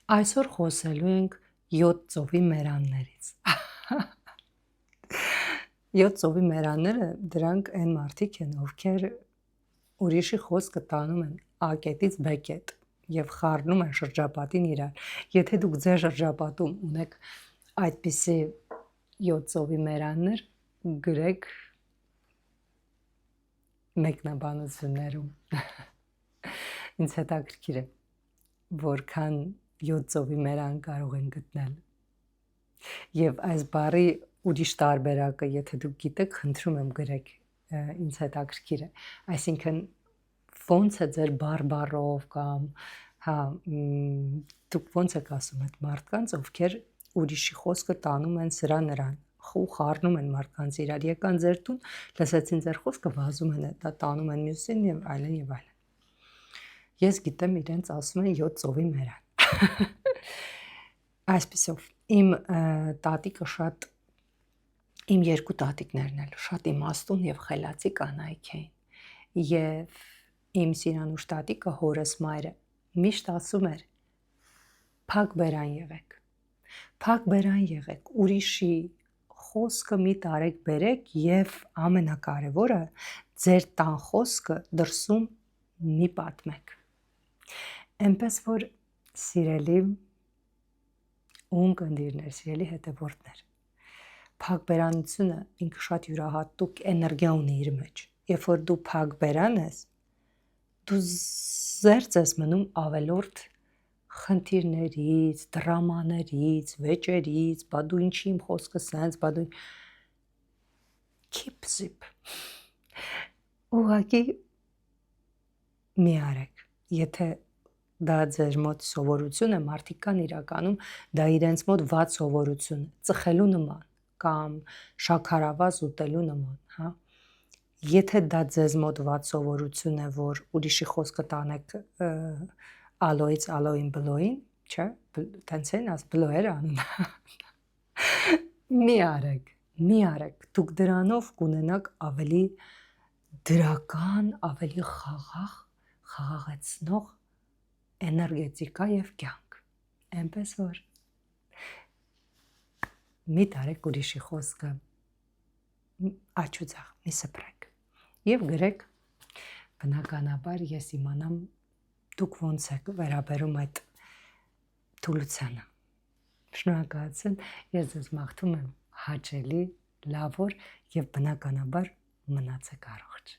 Այսօր խոսելու ենք 7 ծովի մերաններից։ 7 ծովի մերանները դրանք այն մարդիկ են, ովքեր ուրիշի խոսքը տանում են A կետից B կետ եւ խառնում են շրջապատին իրար։ Եթե դուք ձեր շրջապատում ունեք այդպիսի 7 ծովի մերաններ, գրեք մեկնաբանություններում։ Ինձ հետաքրքիր է, որքան 7 ծովի մերան կարող են գտնել։ Եվ այս բառի ուրիշ տարբերակը, եթե դուք գիտեք, խնդրում եմ գրեք, ինձ հետաքրքիր է։ Այսինքն ոնց է ձեր բառով կամ հա դուք ոնց եք ասում այդ մարդկանց, ովքեր ուրիշի խոսքը տանում են սրա նրան, ու խառնում են մարդկանց իրար, եկան ձեր տուն, լսեցին ձեր խոսքը, վազում են դա տանում են մյուսին եւ այլն եւ այլն։ Ես գիտեմ, իրենց ասում են 7 ծովի մերան։ Այսպեսով իմ տատիկը շատ իմ երկու տատիկներն էլ շատ իմաստուն եւ խելացի կանայք էին եւ իմ սիրանուշ տատիկը հորս մայրը միշտ ասում էր փակ բերան եղեք, փակ բերան եղեք, ուրիշի խոսքը մի տարեք բերեք եւ ամենակարևորը ձեր տան խոսքը դրսում մի պատմեք։ Էնպես որ սիրելի ունկնդիրներ, սիրելի հետևորդներ, փակ բերանությունը ինքը շատ յուրահատուկ էներգիա ունի իր մեջ։ Երբ որ դու փակ բերան ես, դու զերծ ես մնում ավելորդ խնդիրներից, դրամաներից, վեճերից, բա դու ինչի իմ խոսքը սենց, բա դու keep zip։ Ուղղակի մի արեք, եթե դա ձեր մոտ սովորություն է, մարդիկ կան իրականում, դա իրենց մոտ վատ սովորություն է, ծխելու նման կամ շաքարավազ ուտելու նման, հա։ Եթե դա ձեզ մոտ վատ սովորություն է, որ ուրիշի խոսքը տանեք ալոյից ալոյին բլոյին, չէ, տենց են աս բլոյեր անում։ Մի արեք, դուք դրանով կունենաք ավելի դրական, ավելի խաղաղեցնող էներգետիկա եւ կյանք։ Էնպես որ մի տարեք ուրիշի խոսքը աչուձախ, մի սփռեք եւ գրեք, բնականաբար ես իմանամ դուք ոնց եք վերաբերում այդ թուլությանը։ Շնորհակալություն, ես ձեզ մաղթում եմ հաճելի, լավ օր եւ բնականաբար մնացեք առողջ։